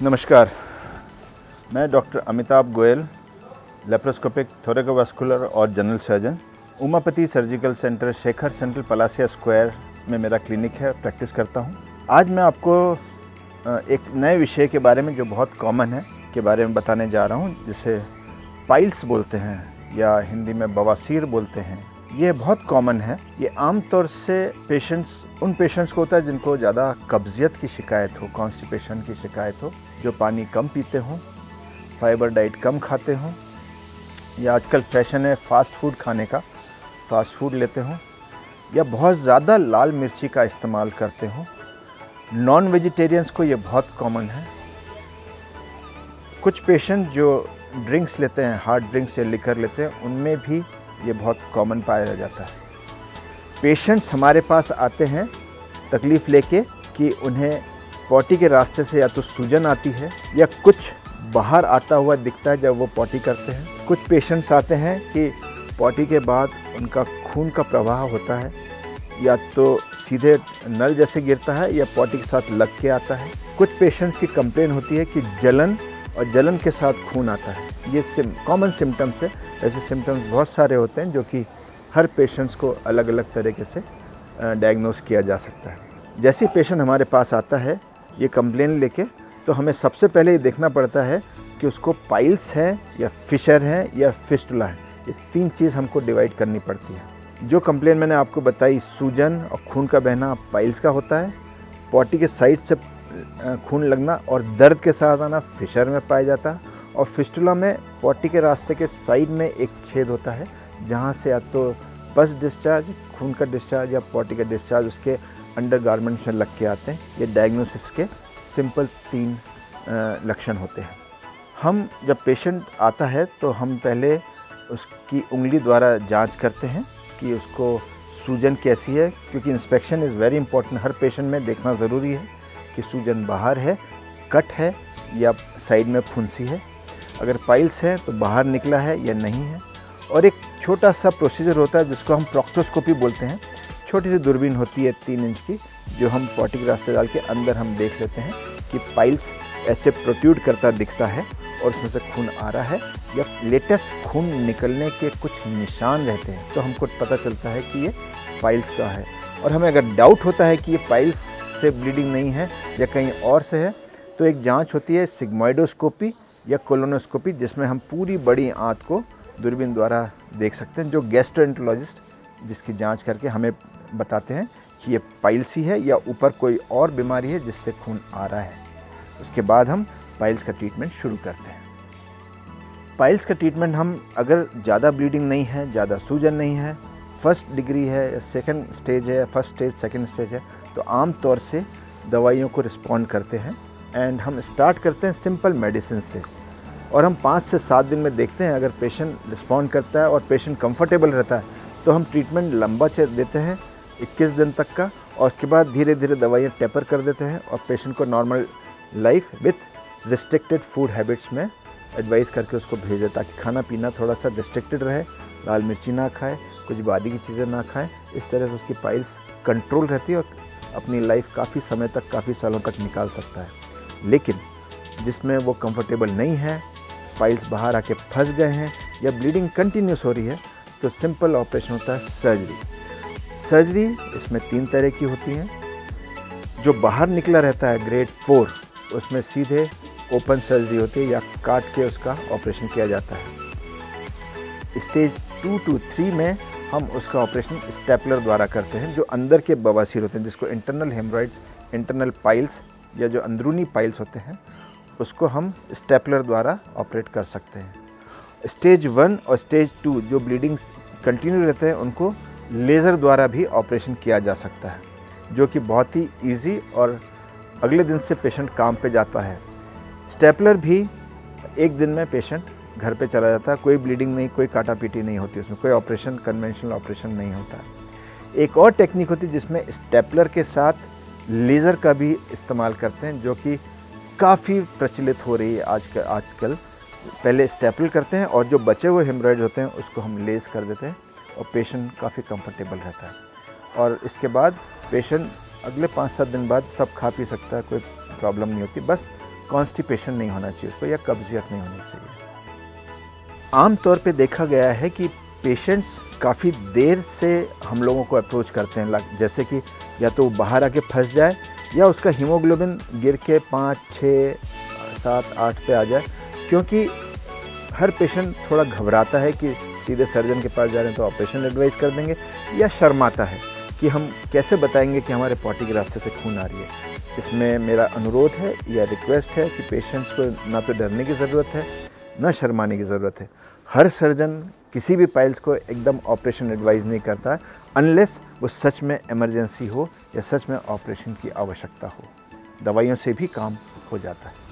नमस्कार, मैं doctor Amitabh Goyal, laparoscopic थोरेकोवास्कुलर और general surgeon, Umapati surgical centre, Shekhar central, Palasia square में मेरा क्लिनिक है, प्रैक्टिस करता हूँ। आज मैं आपको एक नए विषय के बारे में जो बहुत कॉमन है के बारे में बताने जा रहा हूँ, जिसे पाइल्स बोलते हैं या हिंदी में बवासीर बोलते हैं। ये बहुत कॉमन है। ये आमतौर से उन पेशेंट्स को होता है जिनको ज़्यादा कब्जियत की शिकायत हो, कॉन्स्टिपेशन की शिकायत हो, जो पानी कम पीते हों, फाइबर डाइट कम खाते हों, या आजकल फैशन है फास्ट फूड खाने का, फास्ट फूड लेते हों, या बहुत ज़्यादा लाल मिर्ची का इस्तेमाल करते हों। नॉन वेजिटेरियंस को ये बहुत कॉमन है। कुछ पेशेंट जो ड्रिंक्स लेते हैं, हार्ड ड्रिंक्स या लिकर लेते हैं, उनमें भी ये बहुत कॉमन पाया जाता है। पेशेंट्स हमारे पास आते हैं तकलीफ़ लेके कि उन्हें पॉटी के रास्ते से या तो सूजन आती है या कुछ बाहर आता हुआ दिखता है जब वो पॉटी करते हैं। कुछ पेशेंट्स आते हैं कि पॉटी के बाद उनका खून का प्रवाह होता है, या तो सीधे नल जैसे गिरता है या पॉटी के साथ लग के आता है। कुछ पेशेंट्स की कंप्लेन होती है कि जलन और जलन के साथ खून आता है। ये कॉमन सिम्टम्स है। ऐसे सिम्टम्स बहुत सारे होते हैं जो कि हर पेशेंट्स को अलग अलग तरीके से डायग्नोस किया जा सकता है। जैसे ही पेशेंट हमारे पास आता है ये कंप्लेन लेके, तो हमें सबसे पहले ये देखना पड़ता है कि उसको पाइल्स है या फिशर है या फिस्टुला है। ये तीन चीज़ हमको डिवाइड करनी पड़ती है। जो कंप्लेन मैंने आपको बताई, सूजन और खून का बहना, पाइल्स का होता है। पॉटी के साइड से खून लगना और दर्द के साथ आना फिशर में पाया जाता है। और फिस्टुला में पॉटी के रास्ते के साइड में एक छेद होता है जहाँ से या तो पस डिस्चार्ज, खून का डिस्चार्ज या पॉटी का डिस्चार्ज उसके अंडर गारमेंट्स में लग के आते हैं। ये डायग्नोसिस के सिंपल 3 लक्षण होते हैं। हम जब पेशेंट आता है तो हम पहले उसकी उंगली द्वारा जांच करते हैं कि उसको सूजन कैसी है, क्योंकि inspection is very important. Her patient में देखना ज़रूरी है कि सूजन बाहर है, कट है या साइड में फुंसी है। अगर पाइल्स है तो बाहर निकला है या नहीं है। और एक छोटा सा प्रोसीजर होता है जिसको हम प्रोक्टोस्कोपी बोलते हैं। छोटी सी दूरबीन होती है 3 इंच की, जो हम पॉटी के रास्ते डाल के अंदर हम देख लेते हैं कि पाइल्स ऐसे प्रोट्रूड करता दिखता है और उसमें से खून आ रहा है या लेटेस्ट खून निकलने के कुछ निशान रहते हैं, तो हमको पता चलता है कि ये पाइल्स का है। और हमें अगर डाउट होता है कि ये पाइल्स से ब्लीडिंग नहीं है या कहीं और से है, तो एक जांच होती है सिग्मोइडोस्कोपी या कोलोनोस्कोपी, जिसमें हम पूरी बड़ी आंत को दूरबीन द्वारा देख सकते हैं, जो गैस्ट्रोएंटरोलॉजिस्ट जिसकी जांच करके हमें बताते हैं कि ये पाइल्स ही है या ऊपर कोई और बीमारी है जिससे खून आ रहा है। उसके बाद हम पाइल्स का ट्रीटमेंट शुरू करते हैं। पाइल्स का ट्रीटमेंट हम, अगर ज़्यादा ब्लीडिंग नहीं है, ज़्यादा सूजन नहीं है, फर्स्ट डिग्री है, सेकंड स्टेज है, फर्स्ट स्टेज सेकंड स्टेज है, तो आम तौर से दवाइयों को रिस्पॉन्ड करते हैं। एंड हम स्टार्ट करते हैं सिंपल मेडिसिन से, और हम 5 से 7 दिन में देखते हैं अगर पेशेंट रिस्पॉन्ड करता है और पेशेंट कंफर्टेबल रहता है तो हम ट्रीटमेंट लंबा देते हैं 21 दिन तक का, और उसके बाद धीरे धीरे दवाइयाँ टेपर कर देते हैं और पेशेंट को normal life with restricted food habits में एडवाइस करके उसको भेज दें, ताकि खाना पीना थोड़ा सा रिस्ट्रिक्टेड रहे, लाल मिर्ची ना खाए, कुछ बादी की चीज़ें ना खाएं। इस तरह से उसकी पाइल्स कंट्रोल रहती है और अपनी लाइफ काफ़ी समय तक, काफ़ी सालों तक निकाल सकता है। लेकिन जिसमें वो कंफर्टेबल नहीं है, पाइल्स बाहर आके फंस गए हैं या ब्लीडिंग कंटिन्यूस हो रही है, तो सिंपल ऑपरेशन होता है सर्जरी। इसमें 3 तरह की होती हैं। जो बाहर निकला रहता है ग्रेड 4, उसमें सीधे ओपन सर्जरी होती है या काट के उसका ऑपरेशन किया जाता है। स्टेज 2 to 3 में हम उसका ऑपरेशन स्टेपलर द्वारा करते हैं, जो अंदर के बवासीर होते हैं, जिसको इंटरनल हेमरॉइड्स, इंटरनल पाइल्स या जो अंदरूनी पाइल्स होते हैं, उसको हम स्टेपलर द्वारा ऑपरेट कर सकते हैं। स्टेज 1 और स्टेज 2 जो ब्लीडिंग कंटिन्यू रहते हैं, उनको लेज़र द्वारा भी ऑपरेशन किया जा सकता है, जो कि बहुत ही इजी और अगले दिन से पेशेंट काम पे जाता है। स्टेपलर भी एक दिन में पेशेंट घर पे चला जाता है, कोई ब्लीडिंग नहीं, कोई काटा पीटी नहीं होती, उसमें कोई ऑपरेशन, कन्वेंशनल ऑपरेशन नहीं होता। एक और टेक्निक होती है जिसमें स्टेपलर के साथ लेज़र का भी इस्तेमाल करते हैं, जो कि काफ़ी प्रचलित हो रही है आजकल। पहले स्टेपल करते हैं और जो बचे हुए हेमरॉइड होते हैं उसको हम लेस कर देते हैं और पेशेंट काफ़ी कंफर्टेबल रहता है। और इसके बाद पेशेंट अगले 5-7 दिन बाद सब खा पी सकता है, कोई प्रॉब्लम नहीं होती। बस कॉन्स्टिपेशन नहीं होना चाहिए उसको, या कब्जियत नहीं होनी चाहिए। आम तौर पे देखा गया है कि पेशेंट्स काफ़ी देर से हम लोगों को अप्रोच करते हैं, जैसे कि या तो बाहर आके फंस जाए या उसका हीमोग्लोबिन गिर के 5, 6, 7, 8 पे आ जाए, क्योंकि हर पेशेंट थोड़ा घबराता है कि सीधे सर्जन के पास जा रहे हैं तो ऑपरेशन एडवाइस कर देंगे, या शर्माता है कि हम कैसे बताएंगे कि हमारे पॉटी के रास्ते से खून आ रही है। इसमें मेरा अनुरोध है या रिक्वेस्ट है कि पेशेंट्स को ना तो डरने की ज़रूरत है, ना शर्माने की ज़रूरत है। हर सर्जन किसी भी पाइल्स को एकदम ऑपरेशन एडवाइस नहीं करता है, अनलेस वो सच में इमरजेंसी हो या सच में ऑपरेशन की आवश्यकता हो। दवाइयों से भी काम हो जाता है।